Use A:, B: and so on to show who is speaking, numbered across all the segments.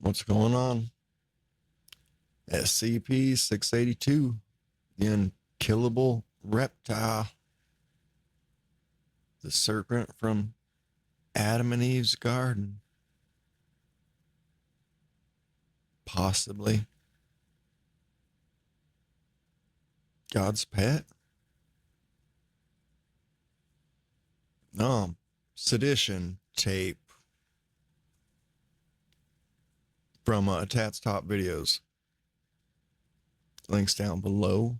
A: What's going on? SCP-682, the unkillable reptile, the serpent from Adam and Eve's garden. Possibly God's pet? Sedition tape from Tatstopvideos. Links down below.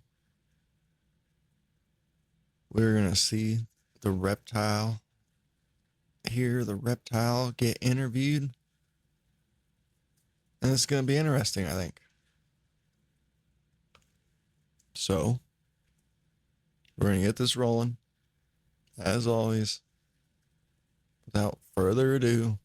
A: We're going to see the reptile, hear the reptile get interviewed. And it's going to be interesting, I think. So, we're going to get this rolling. As always, without further ado,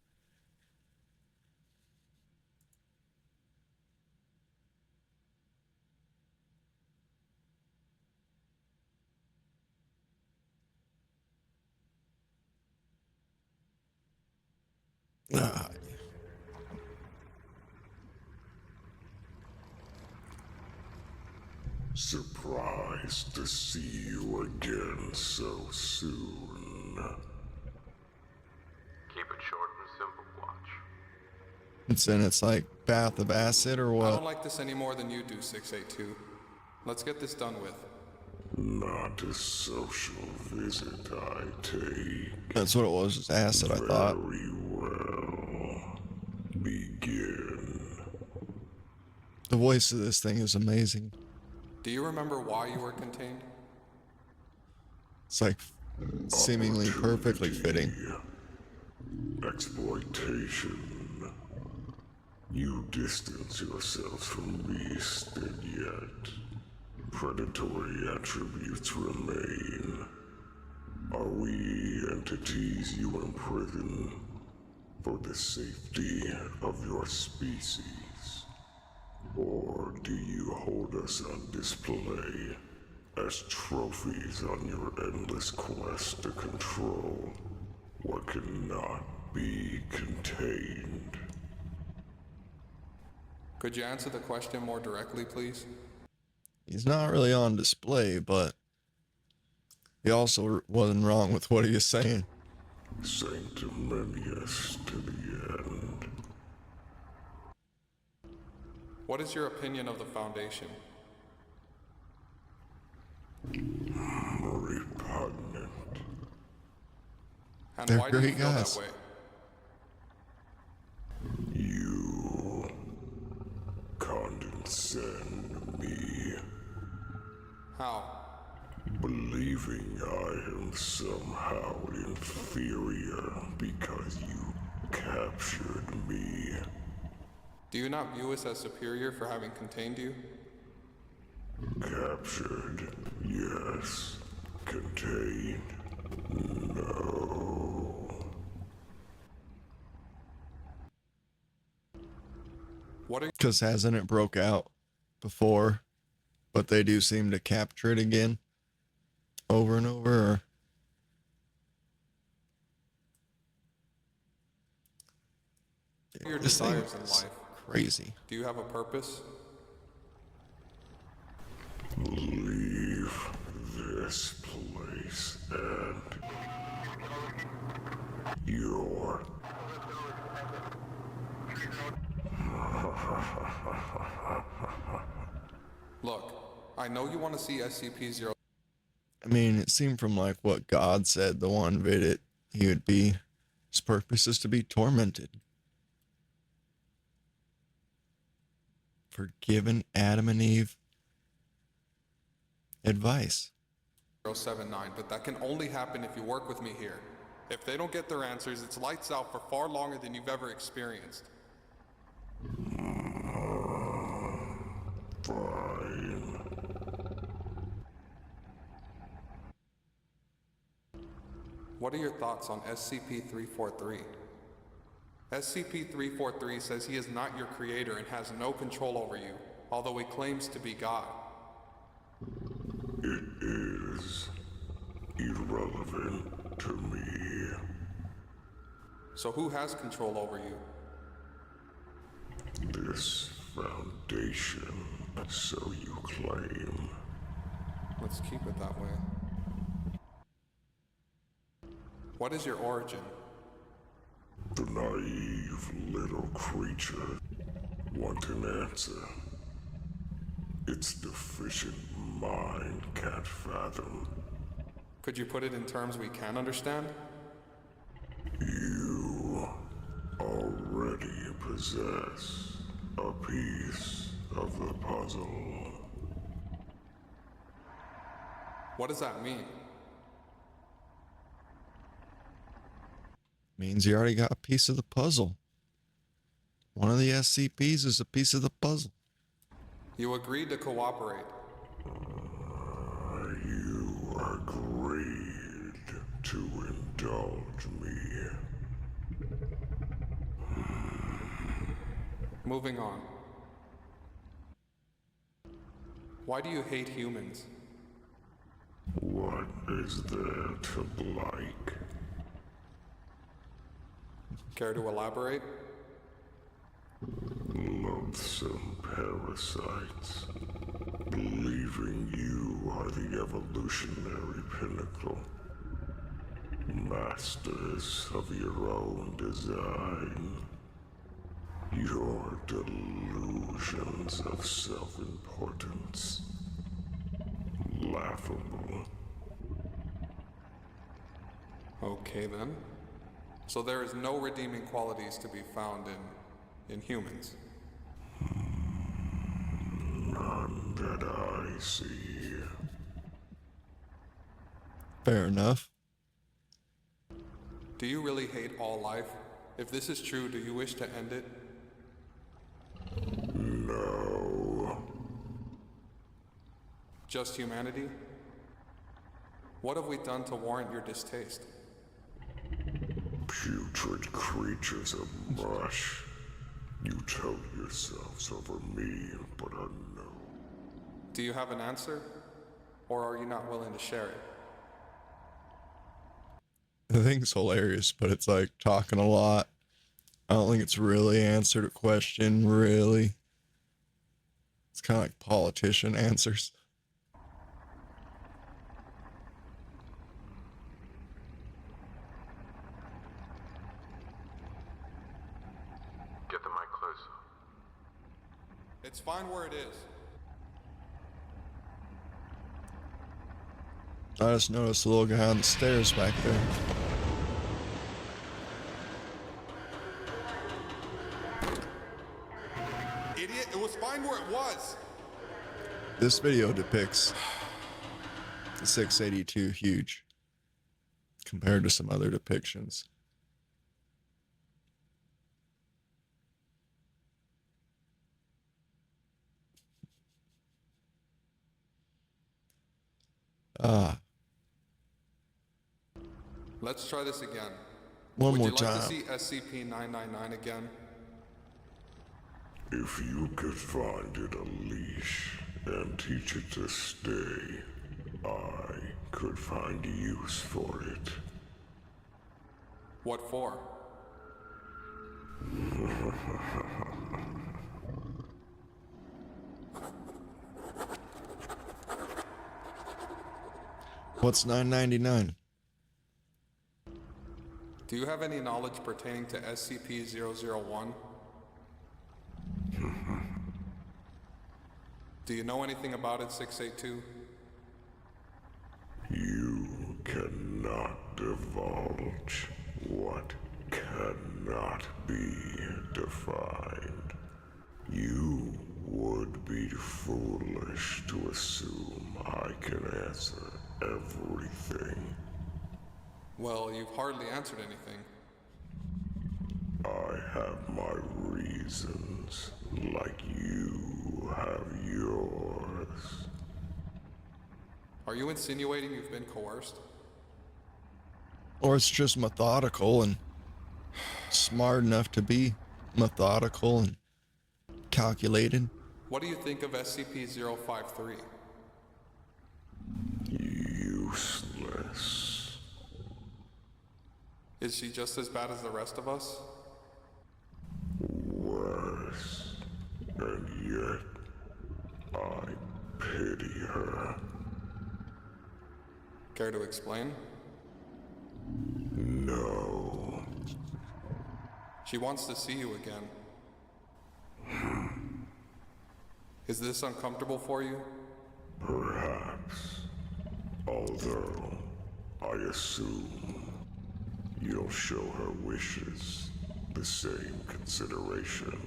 B: Surprised to see you again so soon.
C: Keep it short and simple, Watch.
A: it's like bath of acid or what?
D: I don't like this any more than you do, 682. Let's get this done with.
B: Not a social visit, I take.
A: That's what it was, just acid, I thought.
B: Very well. Begin.
A: The voice of this thing is amazing.
D: Do you remember why you were contained?
A: It's like seemingly perfectly fitting.
B: Exploitation. You distance yourselves from beast, and yet predatory attributes remain. Are we entities you imprison for the safety of your species? Or do you hold us on display as trophies on your endless quest to control what cannot be contained?
D: Could you answer the question more directly, please?
A: He's not really on display, but he also wasn't wrong with what he was saying.
B: Sanctimonious to the end.
D: What is your opinion of the Foundation?
B: Repugnant.
D: And
A: They're
D: why do you
A: great
D: feel
A: guys.
D: that way?
B: You condescend me,
D: How?
B: believing I am somehow inferior because you captured me.
D: Do you not view us as superior for having contained you?
B: Captured, yes. Contained, no.
D: What are
A: Because hasn't it broke out before? But they do seem to capture it again over and over.
D: your
A: This thing
D: desires in
A: is
D: life?
A: crazy.
D: Do you have a purpose?
B: Leave this place and your
D: Look, I know you want to see SCP-0.
A: I mean, it seemed from like what God said, the one vid he would be. His purpose is to be tormented. For giving Adam and Eve advice.
D: 079, but that can only happen if you work with me here. If they don't get their answers, it's lights out for far longer than you've ever experienced.
B: fine.
D: What are your thoughts on SCP-343? SCP-343 says he is not your creator and has no control over you, although he claims to be God.
B: It is irrelevant to me.
D: So who has control over you?
B: This foundation, so you claim.
D: Let's keep it that way. What is your origin?
B: The naive little creature want an answer. Its deficient mind can't fathom.
D: Could you put it in terms we can understand?
B: You already possess a piece of the puzzle.
D: What does that mean?
A: Means you already got a piece of the puzzle. One of the SCPs is a piece of the puzzle.
D: You agreed to cooperate.
B: You agreed to indulge me.
D: Moving on. Why do you hate humans?
B: What is there to like?
D: Care to elaborate?
B: Loathsome parasites, believing you are the evolutionary pinnacle, masters of your own design. Your delusions of self-importance, laughable.
D: Okay then. So there is no redeeming qualities to be found in humans.
B: None that I see.
A: Fair enough.
D: Do you really hate all life? If this is true, do you wish to end it?
B: No.
D: Just humanity? What have we done to warrant your distaste?
B: Putrid creatures of mush. You told yourselves over me, but I know.
D: Do you have an answer? Or are you not willing to share it?
A: The thing's hilarious, but it's like talking a lot. I don't think it's really answered a question, really. It's kind of like politician answers.
C: Get the mic close.
D: It's fine where it is.
A: I just noticed the little guy on the stairs back there.
D: Idiot, it was fine where it was.
A: This video depicts the 682 huge compared to some other depictions.
D: Let's try this again.
A: One more
D: Would you like
A: time.
D: to see SCP-999 again?
B: If you could find it a leash and teach it to stay, I could find use for it.
D: What for?
A: What's $9.99?
D: Do you have any knowledge pertaining to SCP-001? Do you know anything about it, 682?
B: You cannot divulge what cannot be defined. You would be foolish to assume I can answer everything.
D: Well, you've hardly answered anything.
B: I have my reasons, like you have yours.
D: Are you insinuating you've been coerced?
A: Or it's just methodical and smart enough to be methodical and calculated.
D: What do you think of SCP-053?
B: Useless.
D: Is she just as bad as the rest of us?
B: Worse.
D: Care to explain?
B: No.
D: She wants to see you again. Is this uncomfortable for you?
B: Perhaps. Although, I assume you'll show her wishes the same consideration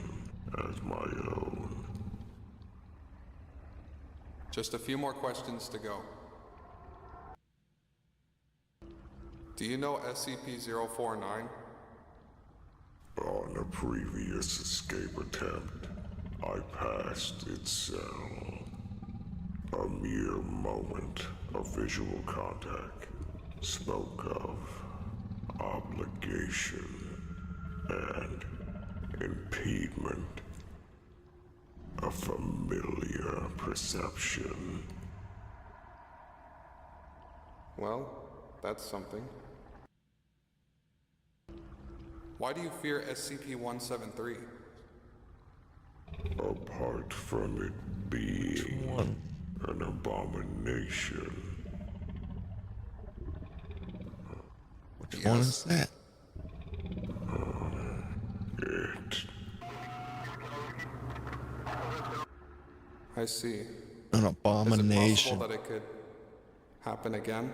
B: as my own.
D: Just a few more questions to go. Do you know SCP-049?
B: On a previous escape attempt, I passed its cell. A mere moment of visual contact spoke of obligation and impediment. A familiar perception.
D: Well, that's something. Why do you fear SCP-173?
B: Apart from it being an abomination.
A: Which one is that?
B: It
D: I see.
A: An
D: Is it
A: abomination.
D: possible that it could happen again?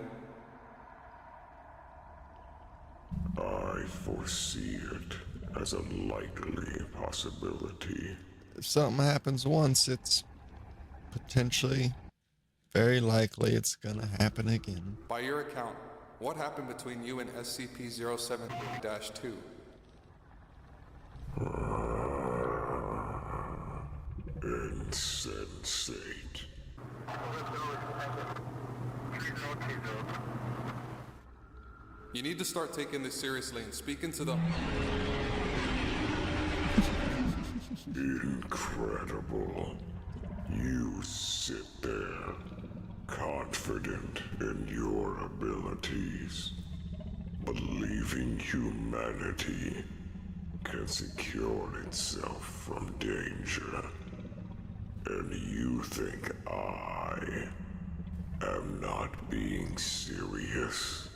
B: I foresee it as a likely possibility.
A: If something happens once, it's potentially, very likely, it's gonna happen again.
D: By your account, what happened between you and SCP-07-2?
B: Insensate.
D: You need to start taking this seriously and speak into the...
B: Incredible. You sit there, confident in your abilities, believing humanity can secure itself from danger. And you think I am not being serious?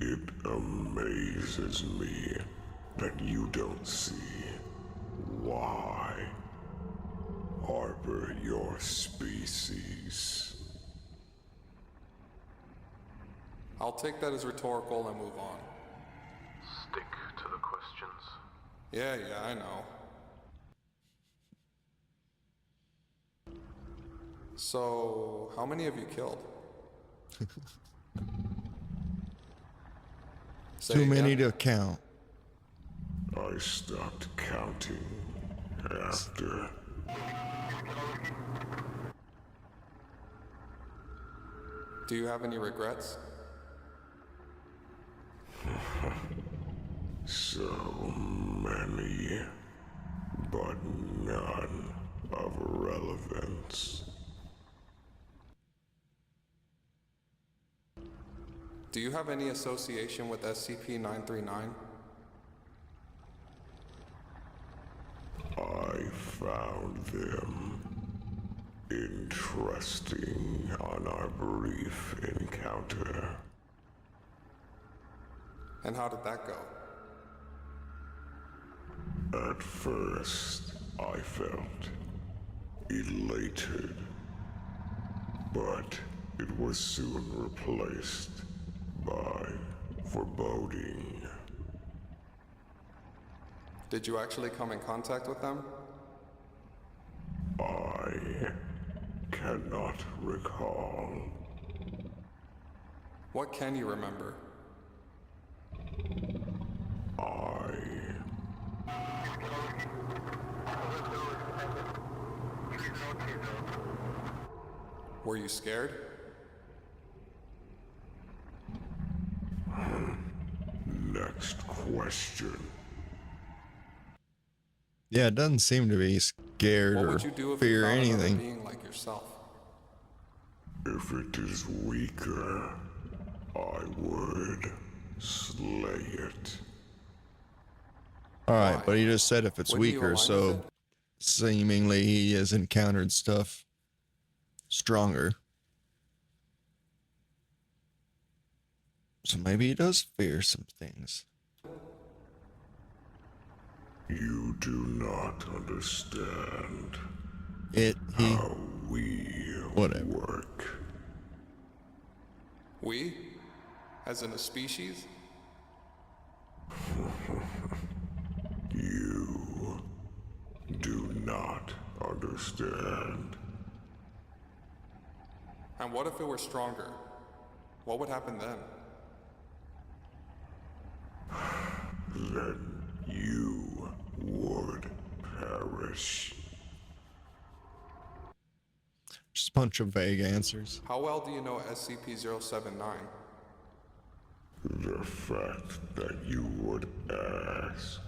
B: It amazes me that you don't see why harbor your species.
D: I'll take that as rhetorical and move on.
C: Stick to the questions.
D: Yeah, I know. So, how many have you killed? Say
A: Too many
D: again.
A: to count.
B: I stopped counting after.
D: Do you have any regrets?
B: So many, but none of relevance.
D: Do you have any association with SCP-939?
B: I found them interesting on our brief encounter.
D: And how did that go?
B: At first, I felt elated, but it was soon replaced by foreboding.
D: Did you actually come in contact with them?
B: I cannot recall.
D: What can you remember? Were you scared?
B: Next question.
A: Yeah, it doesn't seem to be scared
D: What
A: or
D: would you do if you
A: fear
D: found another
A: anything.
D: being like yourself?
B: If it is weaker, I would slay it.
A: All right,
D: Why?
A: but he just said if it's
D: Wouldn't you
A: weaker,
D: align
A: so
D: with it?
A: seemingly he has encountered stuff stronger. So maybe he does fear some things.
B: You do not understand
A: He,
B: how we
A: whatever.
B: work.
D: We? As in a species?
B: You do not understand.
D: And what if it were stronger? What would happen then?
B: Then you would perish.
A: Just a bunch of vague answers.
D: How well do you know SCP-079?
B: The fact that you would ask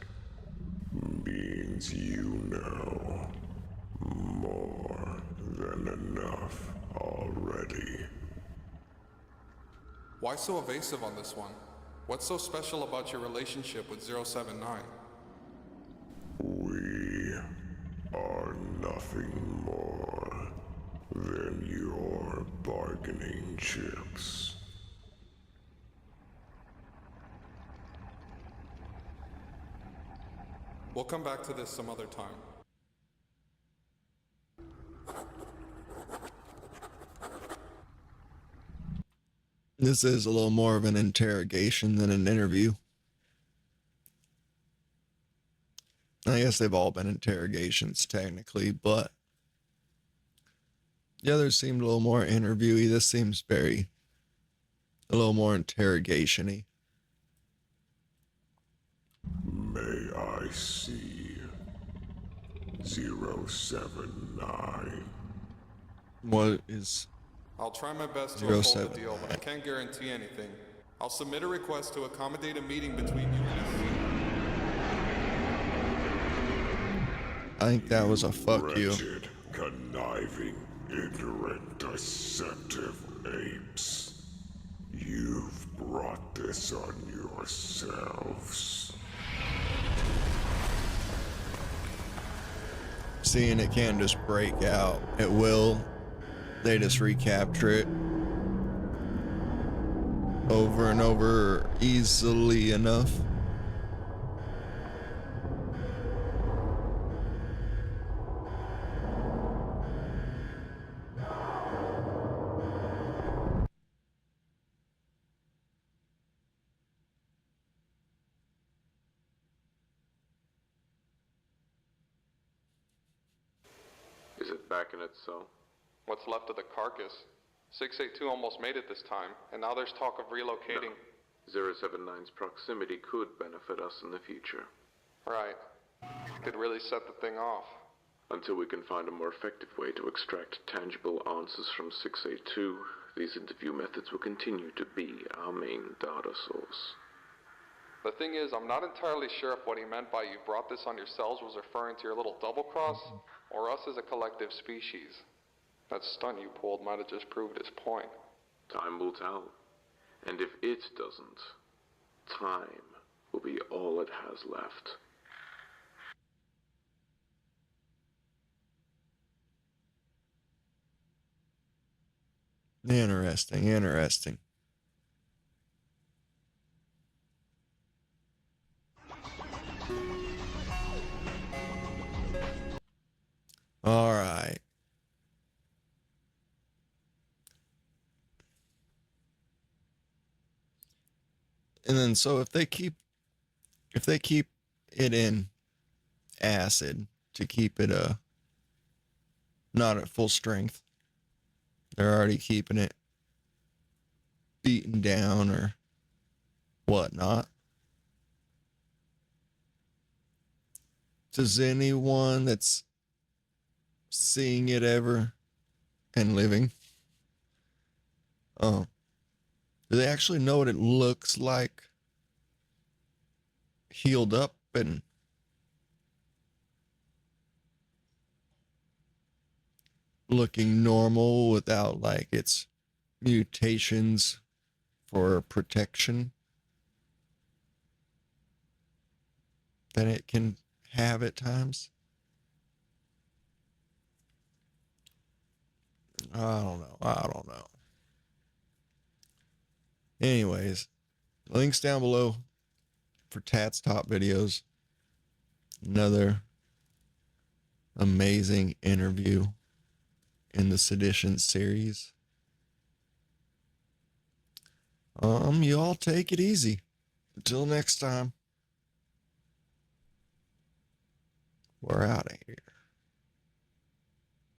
B: means you know more than enough already.
D: Why so evasive on this one? What's so special about your relationship with 079?
B: We are nothing more than your bargaining chips.
D: We'll come back to this some other time.
A: This is a little more of an interrogation than an interview. I guess they've all been interrogations technically, but the others seemed a little more interviewee. This seems a little more interrogation-y.
B: May I see 079?
A: What is
D: I'll try my best to uphold
A: 07.
D: the deal, but I can't guarantee anything. I'll submit a request to accommodate a meeting between you and SC.
A: I think that was a fuck you.
B: Wretched, conniving, ignorant, deceptive apes. You've brought this on yourselves.
A: Seeing it can just break out. It will. They just recapture it over and over easily enough.
C: Is it back in its cell?
D: What's left of the carcass? 682 almost made it this time, and now there's talk of relocating.
C: No. 079's proximity could benefit us in the future.
D: Right. Could really set the thing off.
C: Until we can find a more effective way to extract tangible answers from 682, these interview methods will continue to be our main data source.
D: The thing is, I'm not entirely sure if what he meant by you brought this on yourselves was referring to your little double cross, or us as a collective species. That stunt you pulled might have just proved his point.
C: Time will tell. And if it doesn't, time will be all it has left.
A: Interesting. All right. And then so if they keep it in acid to keep it not at full strength, they're already keeping it beaten down or whatnot. Does anyone that's seeing it ever and living, do they actually know what it looks like healed up and looking normal without like its mutations for protection that it can have at times? I don't know. Anyways, Links down below for Tatstopvideos. Another amazing interview in the Sedition series. You all take it easy. Until next time, we're out of here.